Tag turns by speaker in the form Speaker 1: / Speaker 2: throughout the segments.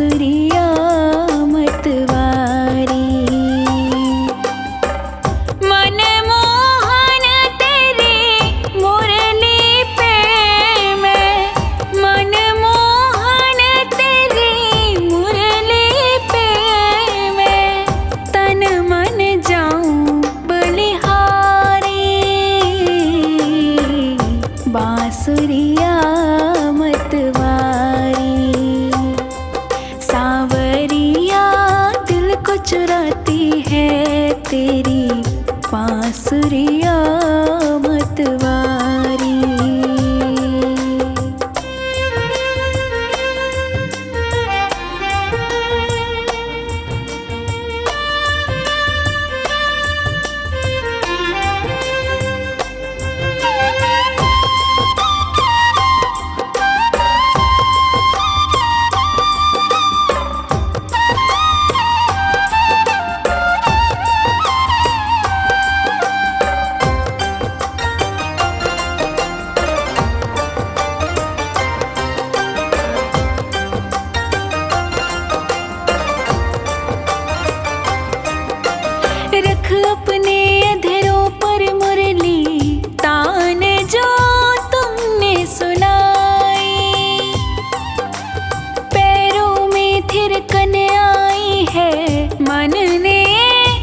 Speaker 1: बांसुरिया मतवारी। मनमोहन तेरी मुरली पे मैं, मनमोहन तेरी मुरली पे मैं तन मन जाऊं बलिहारी। बांसुरिया मतवारी, सांवरिया दिल को चुराती है तेरी बांसुरिया मतवारी। रख अपने अधरों पर मुरली तान जो तुमने सुनाई। पैरों में थिरकन आई है मन ने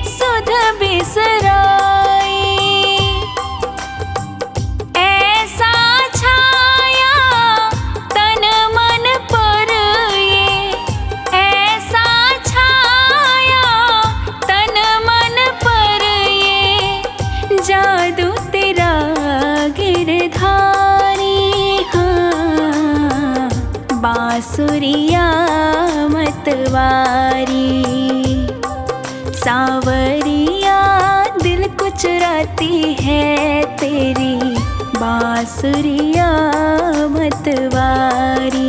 Speaker 1: सुध बिसराई। ऐसा छाया तन मन पर ये, ऐसा छाया तन मन पर ये जादू तेरा गिरधारी। हाँ बांसुरिया मतवारी, सांवरिया दिल को चुराती है तेरी बांसुरिया मतवारी।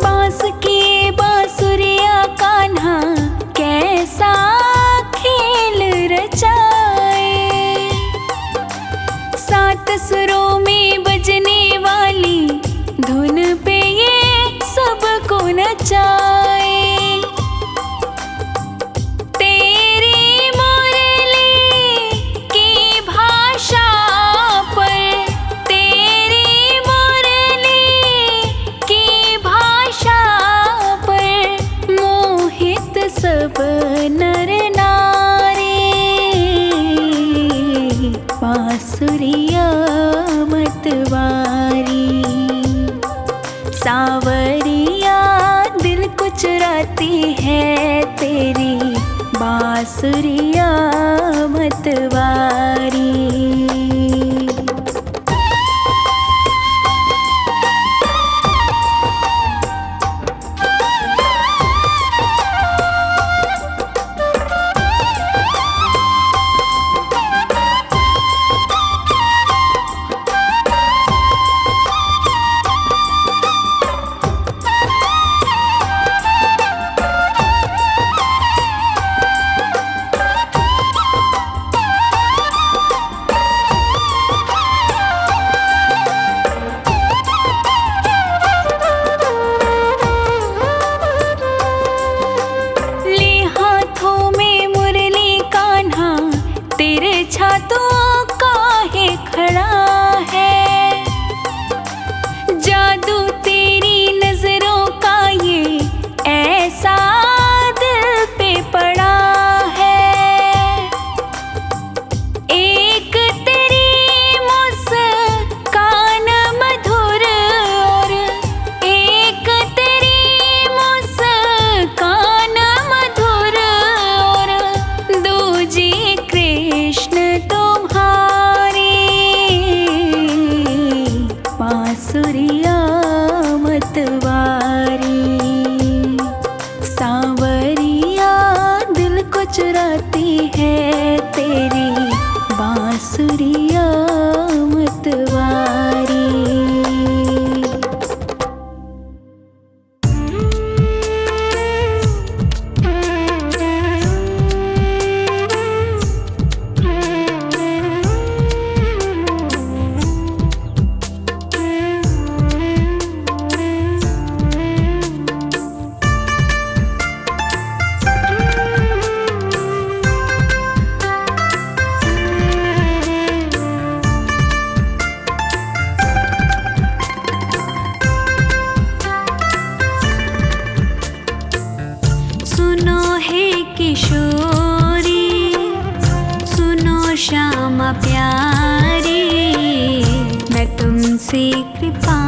Speaker 1: बांस की बांसुरिया कान्हा कैसा खेल रचाए। सात सुरों में बजने वाली धुन पे ये सबको नचाए। तेरी मुरली की भाषा पर, तेरी मुरली की भाषा पर मोहित सब नर नारी। बांसुरिया मतवारी, सांवरिया दिल को चुराती है तेरी बांसुरिया मतवारी। किशोरी, सुनो श्यामा प्यारी, मैं तुमसे कृपा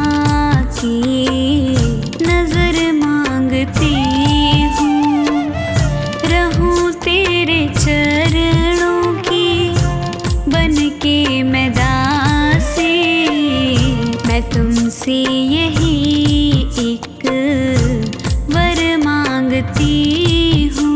Speaker 1: की नजर मांगती हूँ। रहूं तेरे चरणों की बन के मैं दासी, मैं तुमसे यही एक वर मांगती हूँ।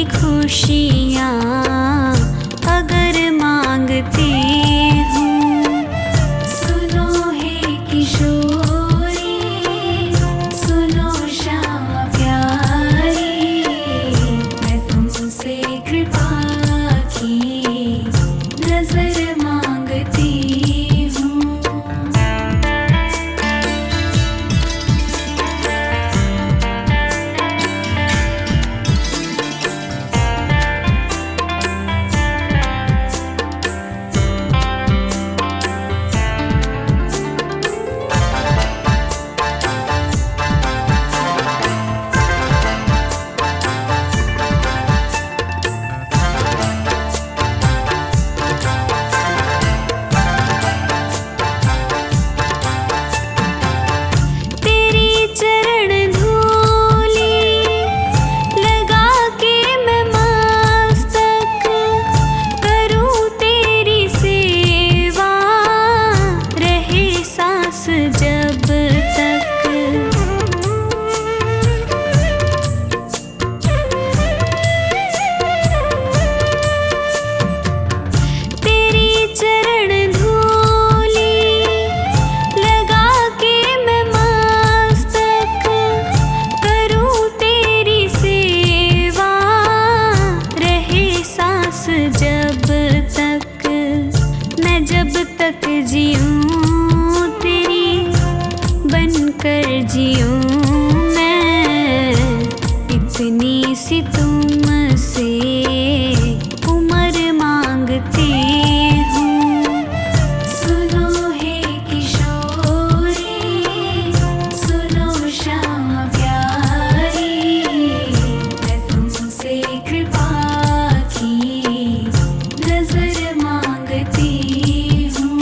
Speaker 1: खुशियाँ अगर मांगती हूँ, सुनो हे किशोरी, सुनो श्यामा प्यारी, मैं तुमसे कृपा की नजर मांगती हूँ। जब तक जीऊँ तेरी बनकर जीऊँ मैं, इतनी सी तुमसे उम्र मांगती हूँ। सुनो हे किशोरी, सुनो श्यामा प्यारी, मैं तुमसे कृपा की नजर मांगती हूँ।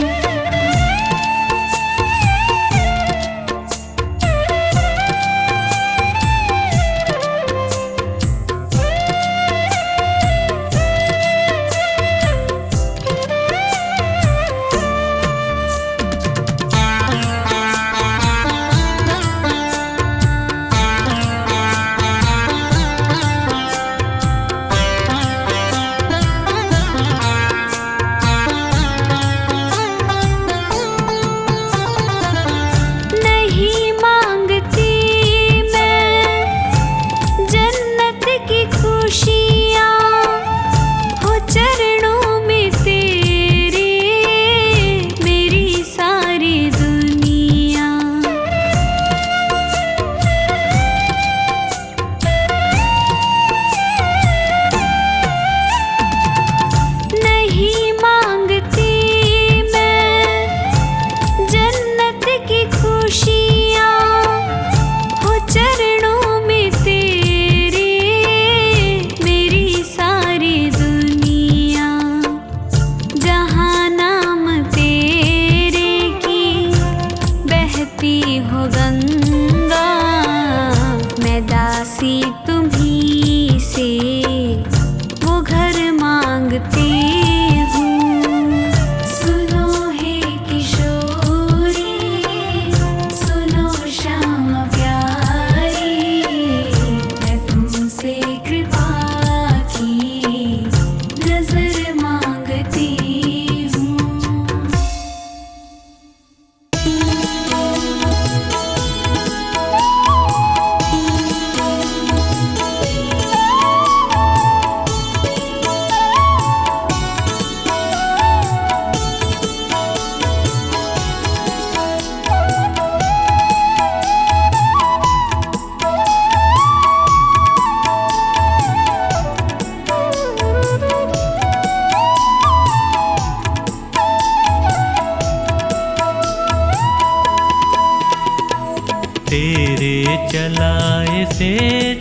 Speaker 2: से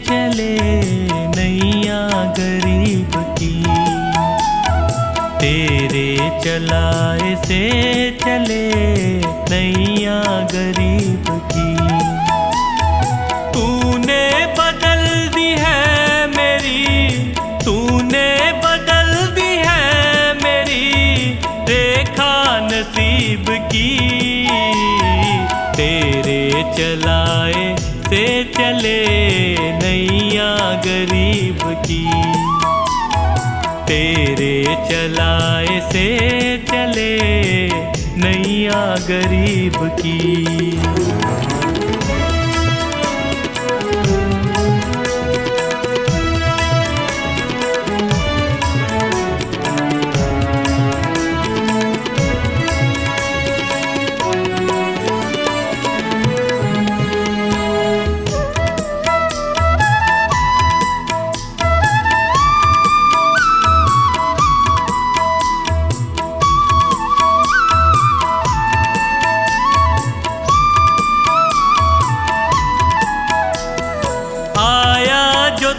Speaker 2: चले नैया गरीब की, तेरे चलाए से चले नैया गरीब की। तूने बदल दी है मेरी, तूने बदल दी है मेरी रेखा नसीब की, तेरे चलाए से चले नैया गरीब की, तेरे चलाए से चले नैया गरीब की।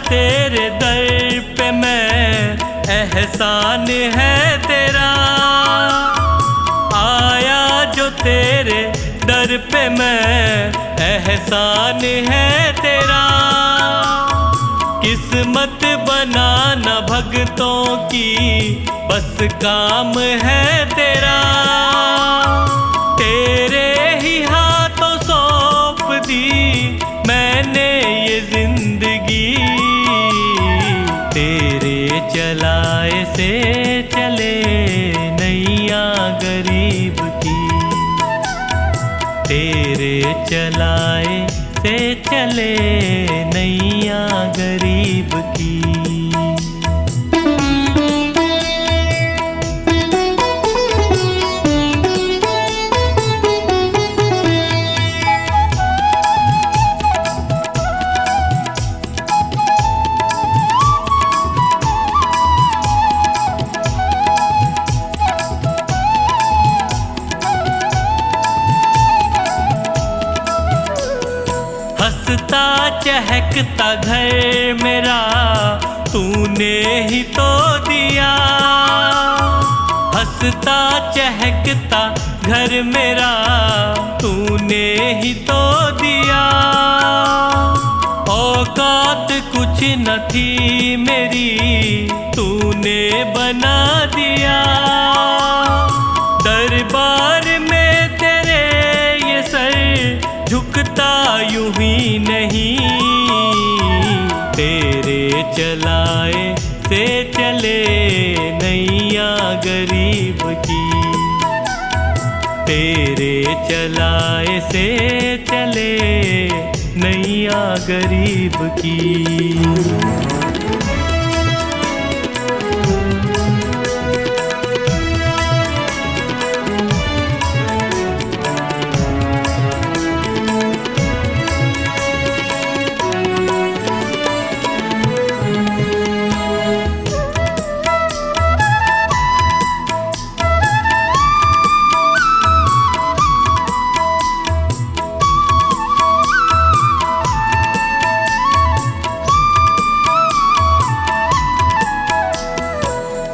Speaker 2: तेरे दर पे मैं एहसान है तेरा, आया जो तेरे दर पे मैं एहसान है तेरा। किस्मत बनाना भगतों की बस काम है तेरा, तेरे ही हाथों सौंप दी मैंने ये जिंदगी, तेरे चलाए से चले नैया गरीब की, तेरे चलाए से चले नैया गरीब की। हंसता चहकता घर मेरा तूने ही तो दिया, हंसता चहकता घर मेरा तूने ही तो दिया। औकात कुछ न थी मेरी तूने बना दिया, दरबार में तेरे ये सर झुकता यूं ही नहीं, तेरे चलाए से चले नैया गरीब की, तेरे चलाए से चले नैया गरीब की।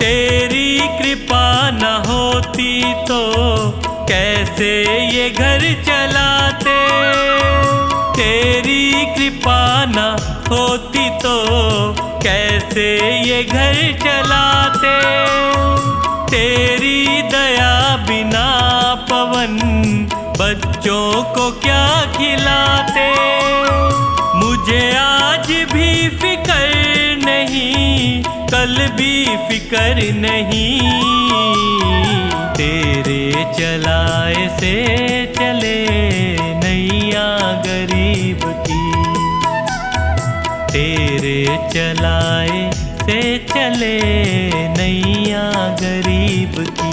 Speaker 2: तेरी कृपा न होती तो कैसे ये घर चलाते, तेरी कृपा न होती तो कैसे ये घर चलाते, तेरी दया बिना पवन बच्चों को क्या खिलाते। मुझे आज भी फिक्र नहीं कल भी फिक्र नहीं, तेरे चलाए से चले नैया गरीब की, तेरे चलाए से चले नैया गरीब की।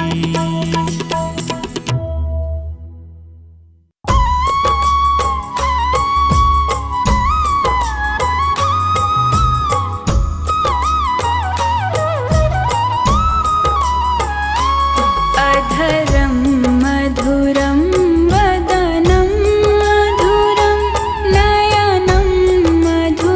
Speaker 1: मधुरं वदनं मधुरं नयनं मधुरं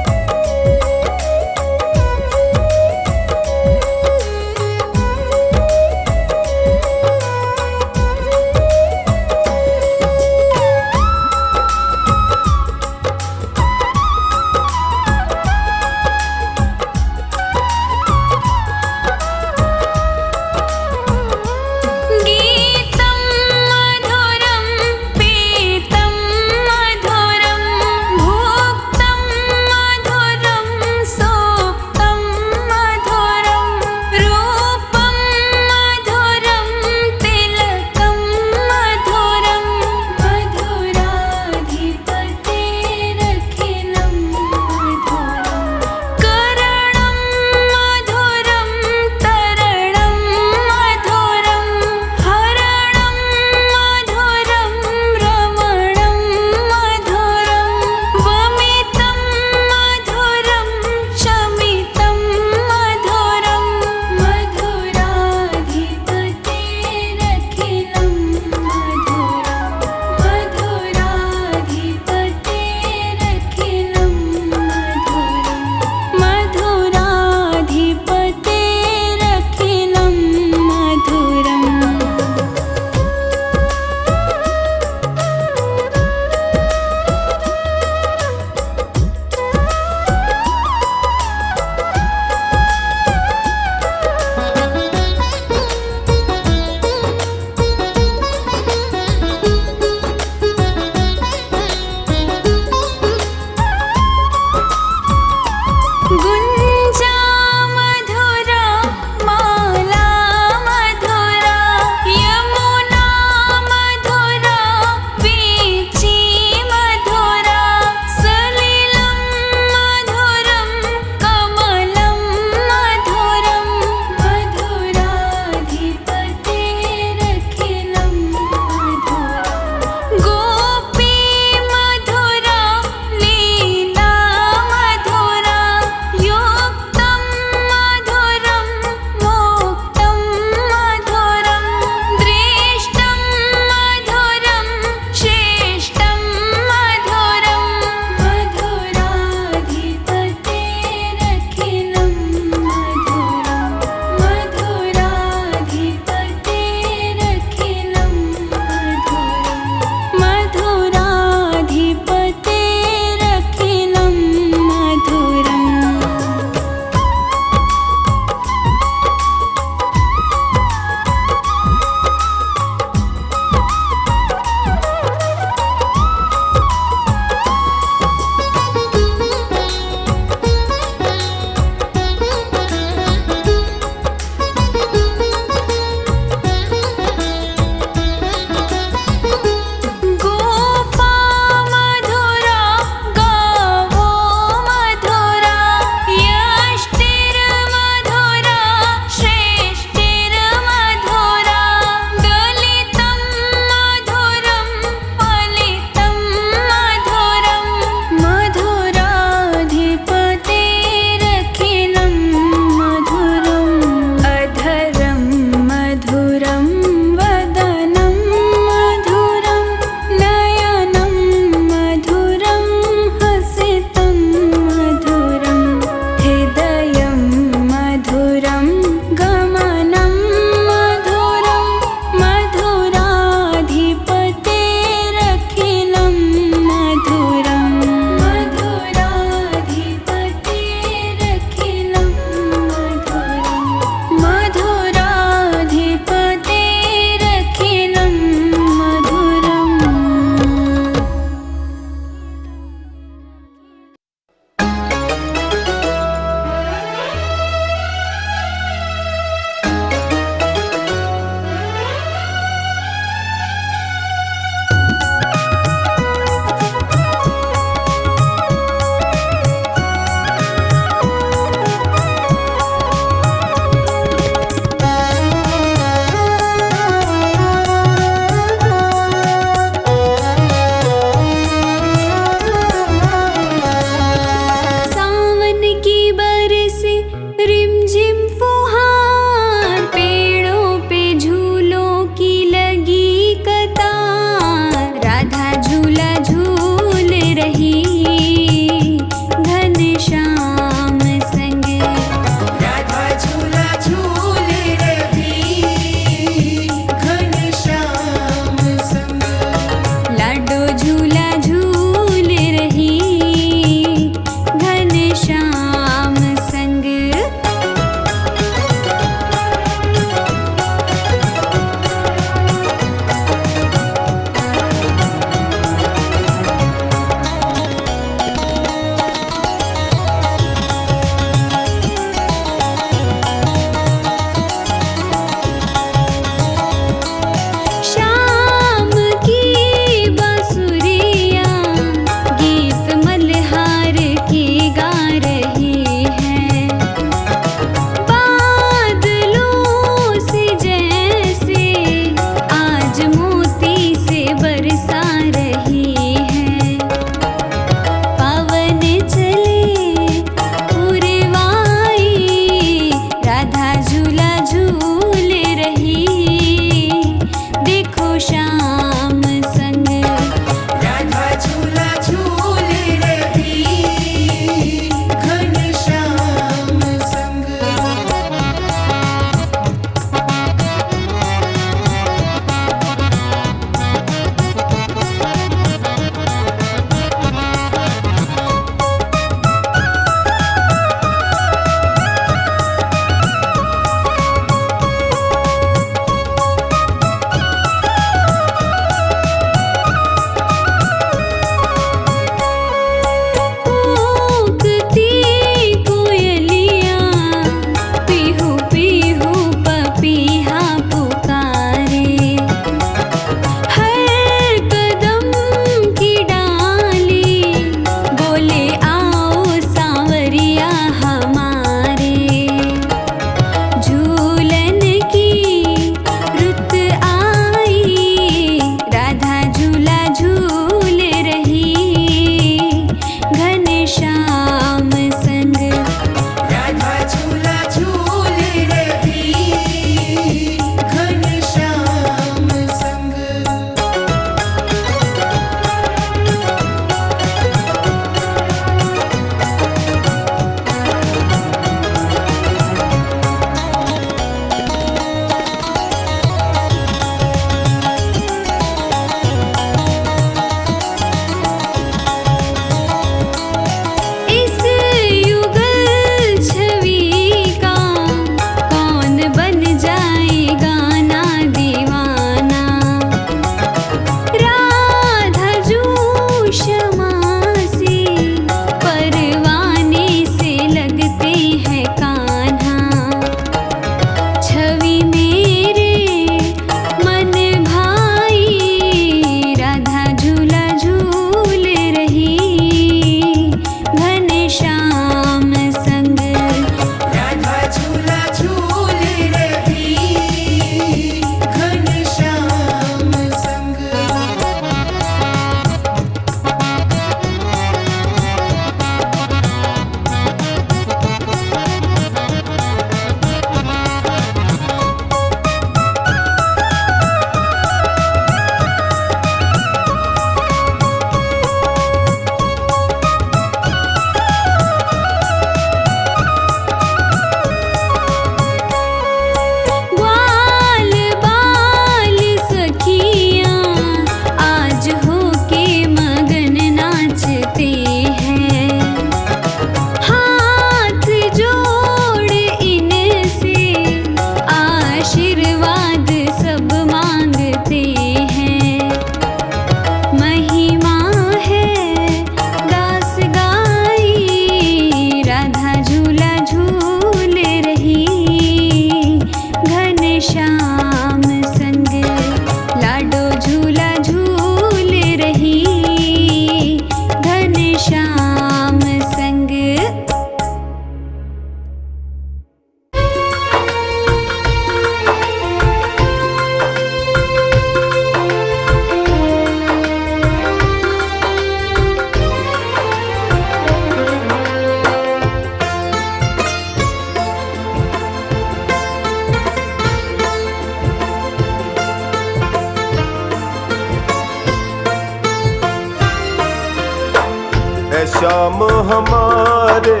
Speaker 3: शाम हमारे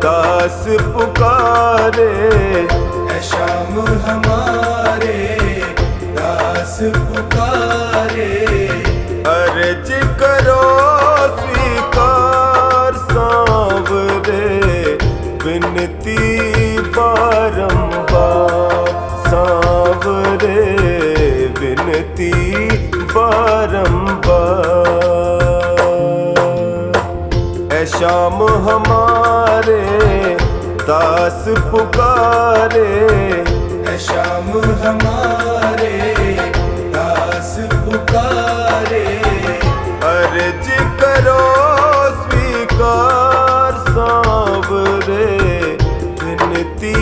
Speaker 3: दास पुकारे,
Speaker 4: है शाम हमारे दास पुकारे।
Speaker 3: अर्ज करो स्वीकार सांवरे, विनती बारंबार सांवरे, विनती बारंबार। ऐ शाम हमारे दास पुकारे,
Speaker 4: है शाम हमारे दास पुकारे।
Speaker 3: अर्ज करो स्वीकार सांवरे, विनती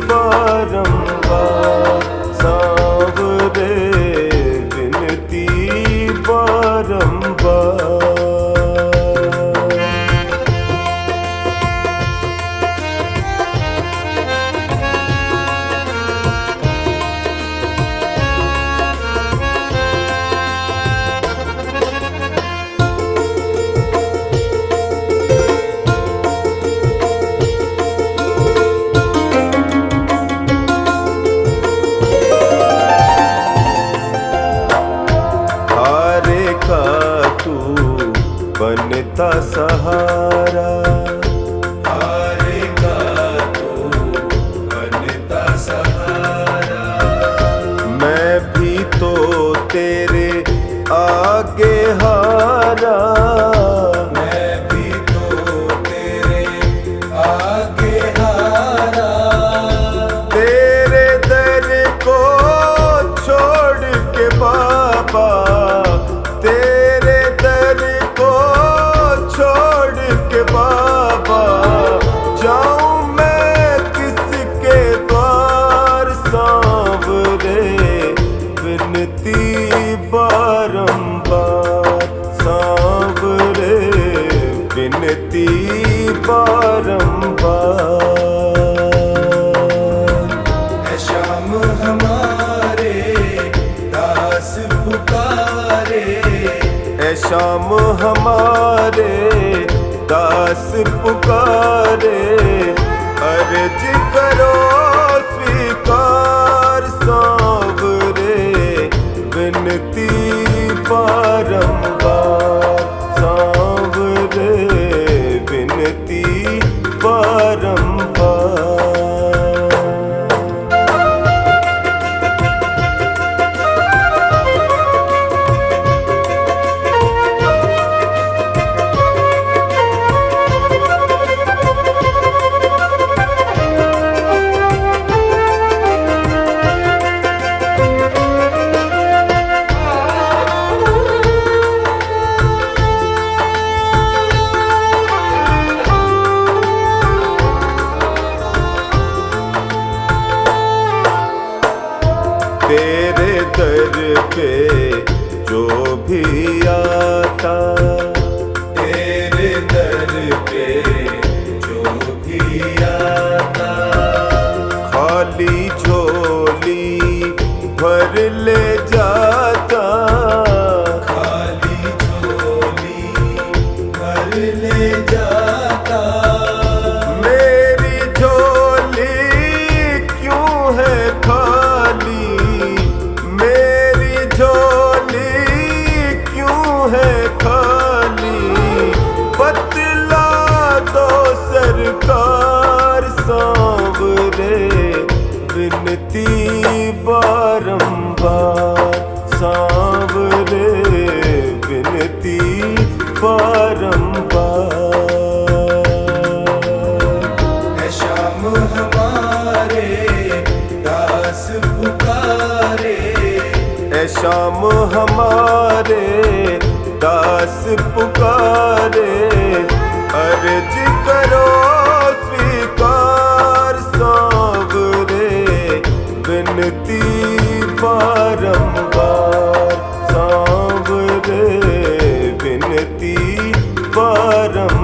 Speaker 3: बारंबार सांवरे, विनती बारंबार। बनता सहारा,
Speaker 4: हारे का तू बनता सहारा।
Speaker 3: मैं भी तो तेरे आगे हारा,
Speaker 4: मैं भी तो तेरे आगे हारा।
Speaker 3: तेरे दर को छोड़ के बाबा, तेरे दर को छोड़ के बाबा, जाऊं मैं किसके द्वार सांवरे, विनती बारंबार सांवरे, विनती बारंबार।
Speaker 4: है शाम हमारे दास पुकारे,
Speaker 3: ऐ शाम हमारे दास पुकारे। अर्ज करो स्वीकार सांवरे, विनती बारंबार सांवरे, विनती बारंबार। तेरे दर पे जो भी आता,
Speaker 4: तेरे दर पे जो भी आता।
Speaker 3: खाली झोली भर ले जाता,
Speaker 4: खाली झोली भर ले जाता।
Speaker 3: मेरी झोली क्यों है खाली, मेरी झोली क्यों है खाली, बतला दो सरकार सांवरे, विनती बारंबार सांवरे, विनती बारंबार।
Speaker 4: है शाम हमारे दास पुकारे,
Speaker 3: ऐ शाम हमारे दास पुकारे। अर्ज करो स्वीकार सांवरे, विनती बारंबार सांवरे, विनती बारंबार।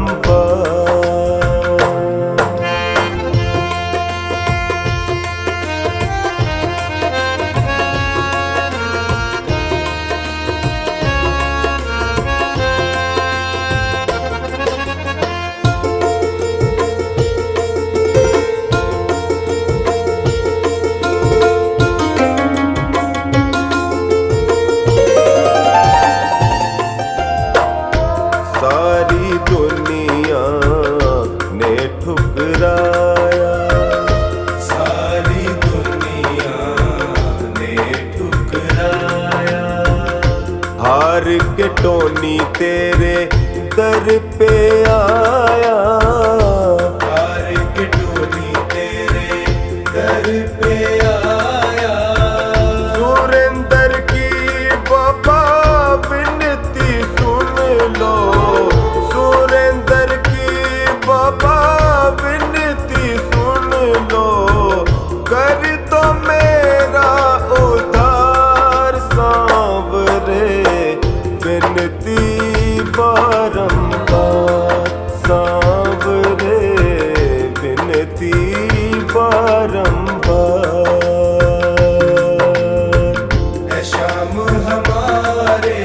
Speaker 3: दर पे आया,
Speaker 4: हार के डोली तेरे दर पे आया।
Speaker 3: सुरेंद्र की बाबा विनती सुन लो, सुरेंद्र की बाबा विनती सुन लो, कर दो मेरा उद्धार सांवरे, विनती बारंबार सांवरे, विनती बारंबार।
Speaker 4: है श्याम हमारे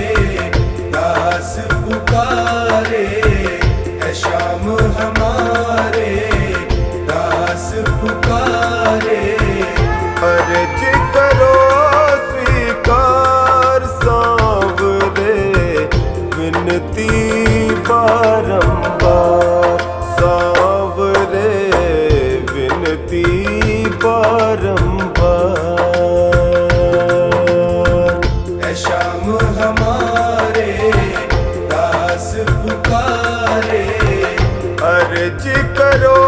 Speaker 4: दास पुकारे, है श्याम हमारे दास पुकारे।
Speaker 3: अर्ज करो स्वीकार सांवरे, विनती बारंबार सांवरे, विनती बारंबार।
Speaker 4: है श्याम हमारे दास पुकारे,
Speaker 3: अर्ज करो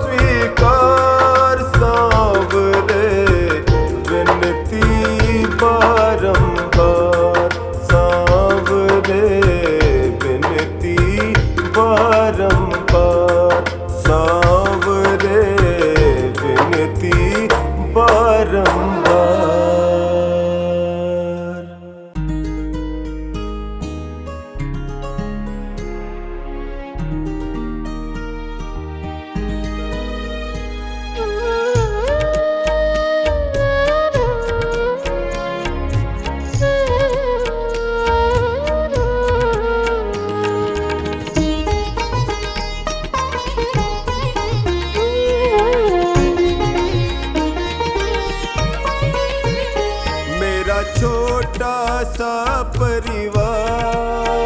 Speaker 3: स्वीकार सांवरे, विनती बारंबार सांवरे, विनती बारंबार सांवरे, विनती बारंबार। मेरा छोटा सा परिवार,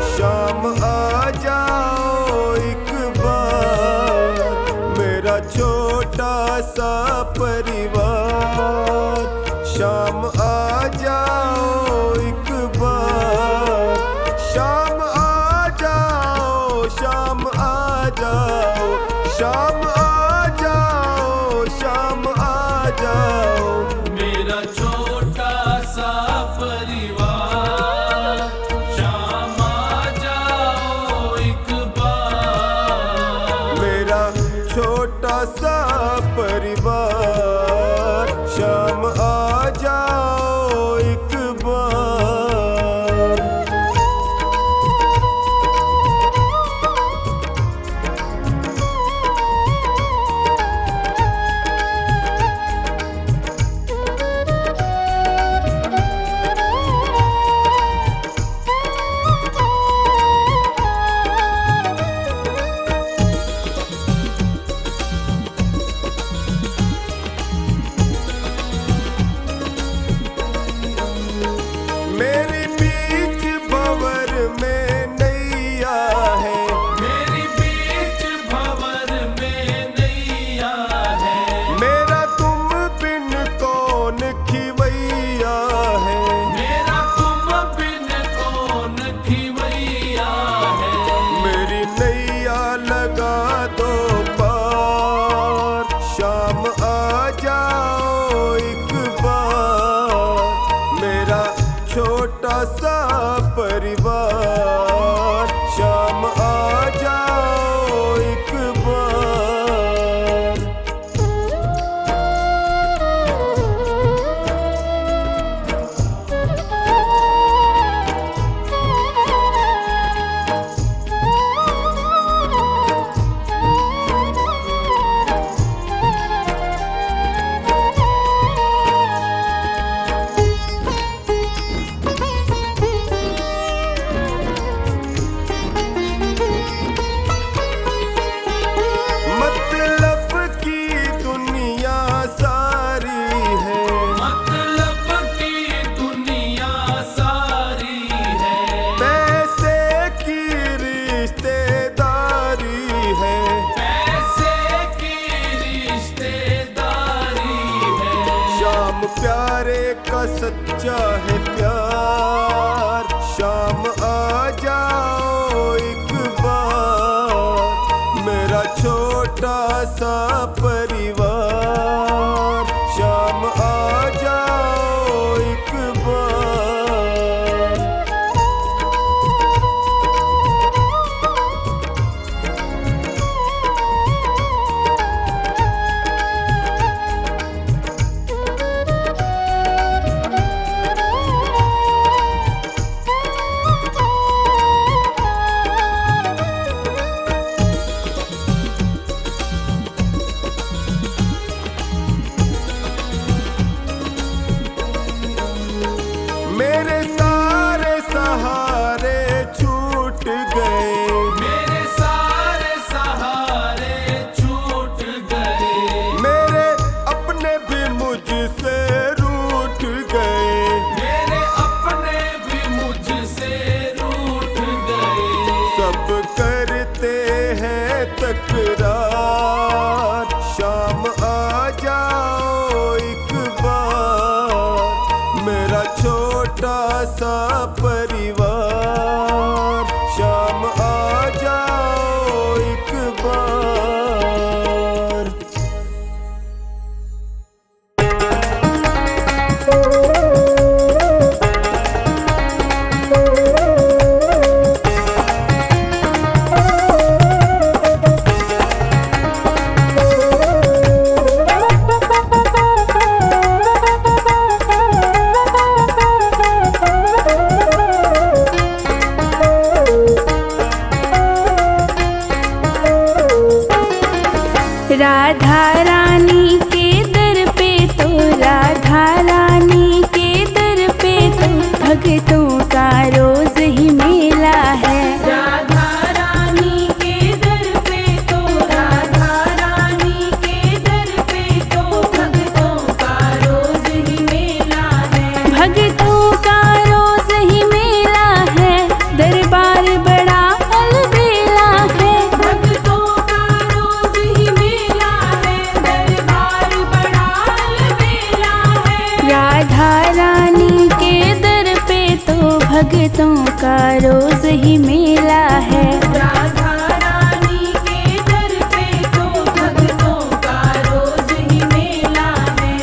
Speaker 3: शाम आ जाओ एक बार। मेरा छोटा सा परिवार, शाम आ जाओ एक बार। शाम आ जाओ, शाम आ जाओ, शाम आ जाओ, शाम आ जाओ।
Speaker 2: मेरा छोटा सा परिवार, शाम आ जाओ एक बार।
Speaker 3: मेरा छोटा सा परिवार, शाम आ जाओ एक बार। सा परिवार, शाम आ जाओ एक बार। मेरे सारे सहारे छूट गए,
Speaker 2: मेरे सारे सहारे छूट गए,
Speaker 3: मेरे अपने भी मुझसे रूठ गए,
Speaker 2: मेरे अपने भी मुझसे रूठ गए।
Speaker 3: सब करते हैं तकरार, शाम आ जाओ एक बार। मेरा छोटा सा परिवार, शाम आ जाओ एक बार।
Speaker 1: राधा रानी के दर पे तो, राधा रानी के दर पे तो भक्तों का रोज ही मेला है। राधा रानी के दर पे तो, राधा रानी के दर पे तो भक्तों का रोज ही मेला है। भक्तों का रोज ही मेला है, दरबार बड़ा अलबेला है। भक्तों का रोज ही मेला है, दरबार बड़ा अलबेला है। राधा रानी के दर पे तो भक्तों का रोज ही मेला है। राधा रानी के दर पे तो भक्तों का रोज ही मेला है।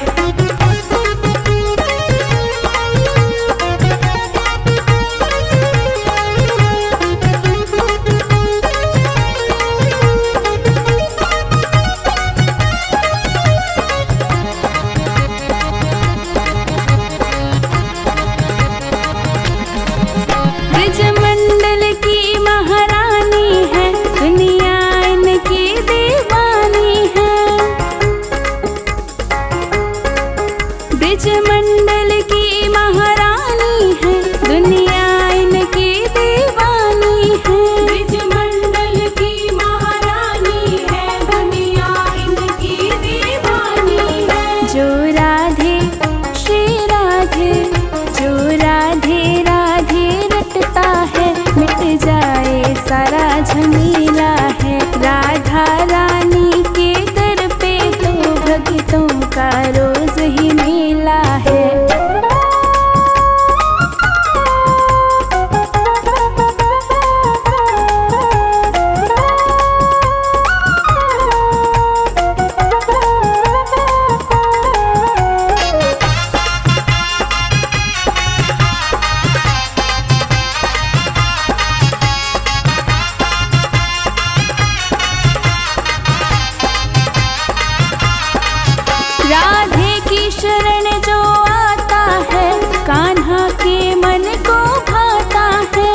Speaker 1: ब्रजमंडल की महारानी है, दुनिया इनकी दीवानी है। ब्रजमंडल की महारानी है, दुनिया इनकी दीवानी है। ब्रजमंडल की महारानी है, दुनिया इनकी दीवानी है। जो राधे श्री राधे, जो राधे राधे रटता है, मिट जाए सारा झमेला है। राधा रानी के दर पे तो भक्तों का रोज ही मेला है। राधे की शरण जो आता है, कान्हा के मन को भाता है।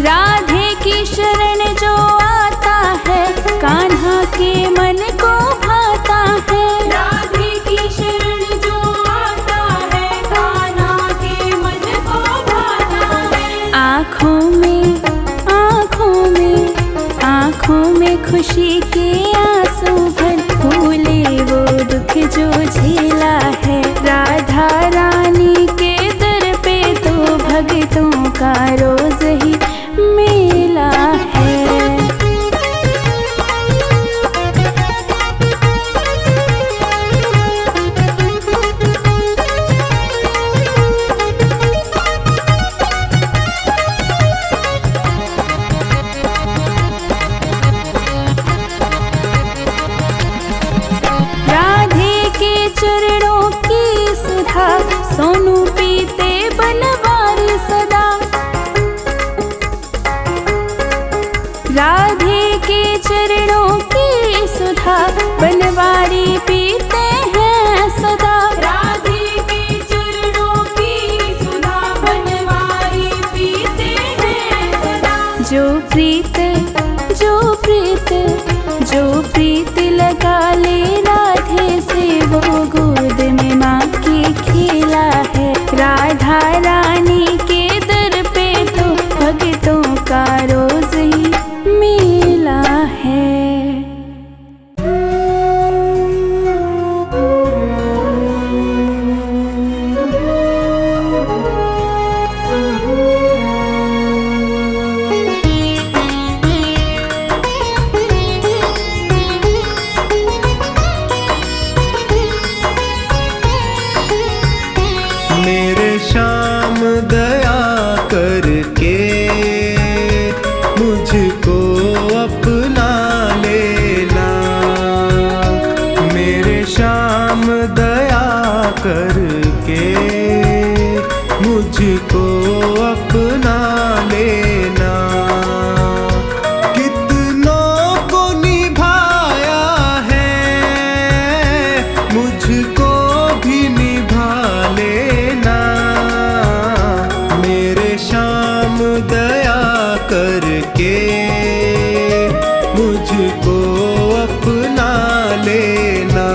Speaker 1: राधे की शरण जो आता है, कान्हा के मन को भाता है। राधे की शरण जो आता है, कान्हा के मन को भाता है। आँखों में, आँखों में, आँखों में खुशी के आंसू भर, भूले वो दुख जो झेला है। राधा रानी के दर पे तो भक्तों का रोज ही मेला है। राधे के चरणों की सुधा बनवारी पीते हैं सदा। राधे के चरणों की सुधा बनवारी पीते हैं सदा। जो प्रीत लगा ले राधे से, वो गोद में माँ के खेला है। राधा रानी के दर पे तो भक्तों का रोज ही मेला है।
Speaker 4: मेरे श्याम दया करके मुझको अपना लेना। मेरे श्याम दया करके मुझको अपना लेना। कितनों को निभाया है, मुझको भी निभा लेना। मेरे श्याम दया करके मुझको अपना लेना।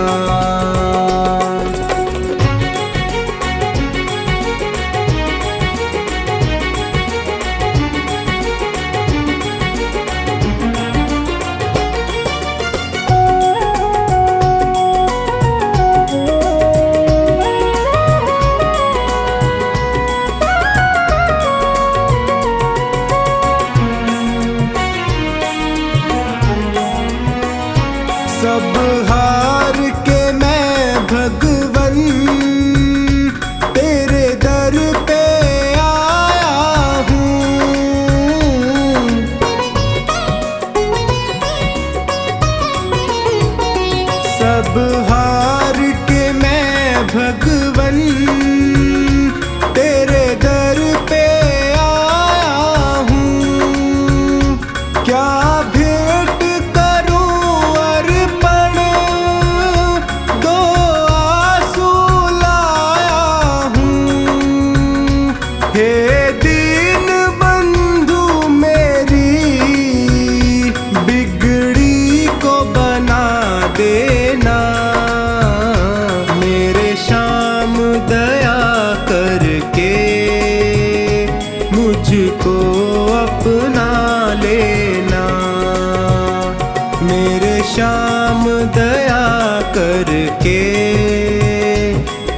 Speaker 4: सब हार के मैं भगवन तेरे दर पे आया हूँ। सब हार के मैं भगवन तेरे दर पे आया हूँ। क्या भेंट करूं अर्पण, दो आंसू लाया हूँ। हे दीन बंधु मेरी बिगड़ी को बना देना। मेरे श्याम दया करके मुझको अपना लेना। मेरे श्याम दया करके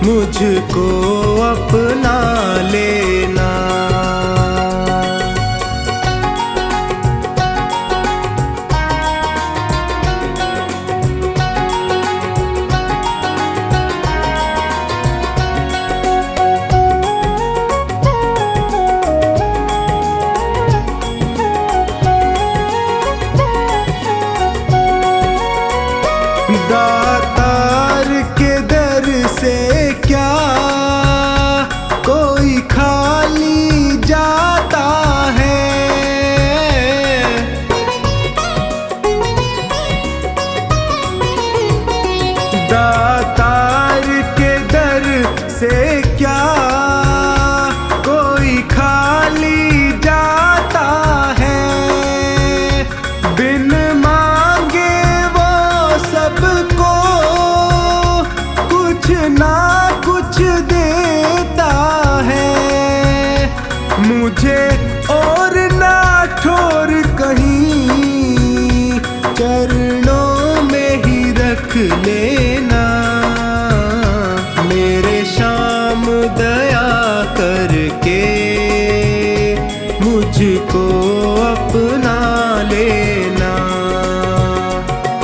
Speaker 4: मुझको अपना लेना। दातार के दर से क्या कोई खाली जाता है। दातार के दर से क्या कोई खाली जाता है। बिन मांगे वो सबको कुछ ना कुछ देता है। मुझे और ना छोड़ कहीं, चरणों में ही रख लेना। मेरे श्याम दया करके मुझको अपना लेना।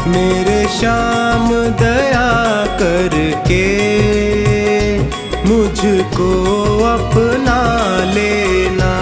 Speaker 4: मेरे श्याम दया करके मुझको अपना लेना।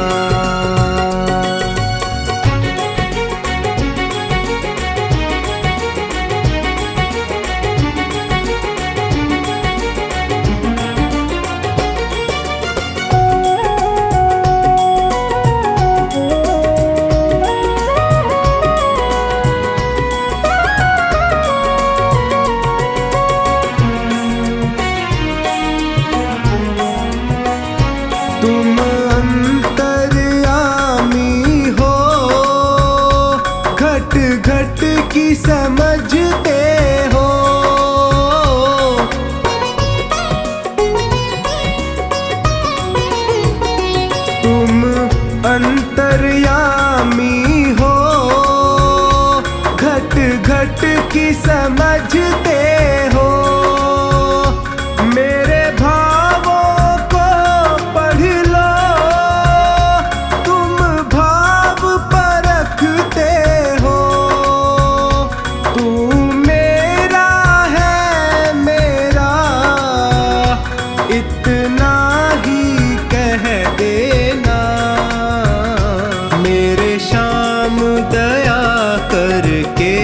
Speaker 4: की समझते हो। तुम अंतर्यामी हो, घट घट की समझते हो। मेरे भावों को पढ़ लो, तुम भाव परखते हो। तू मेरा है मेरा, इतना ही कह देना। मेरे श्याम दया करके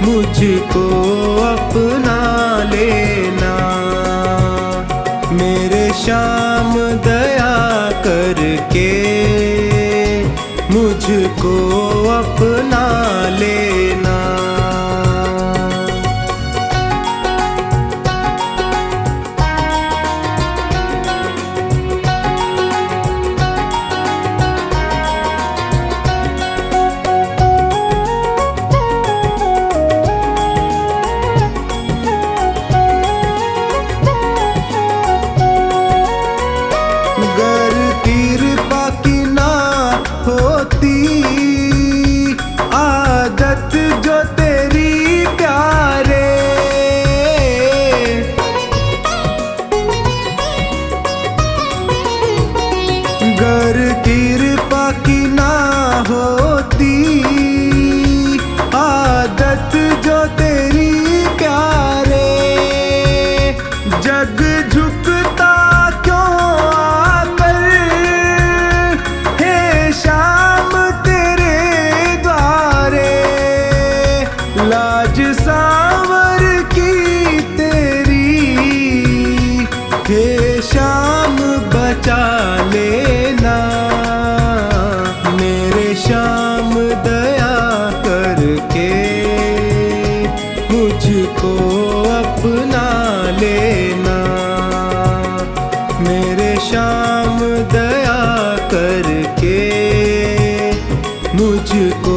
Speaker 4: मुझको अपना लेना। मेरे श्याम दया करके मुझको अपना लेना। गर कृपा की ना होती आदत जो तेरी प्यारे, गर कृपा की ना होती आदत जो तेरी प्यारे। जग झुकता क्यों आकर, हे श्याम तेरे द्वारे। लाज सांवर की तेरी, हे श्याम बचा लेना। मेरे श्याम दया करके मुझको अपना लेना। मेरे श्याम दया करके मुझको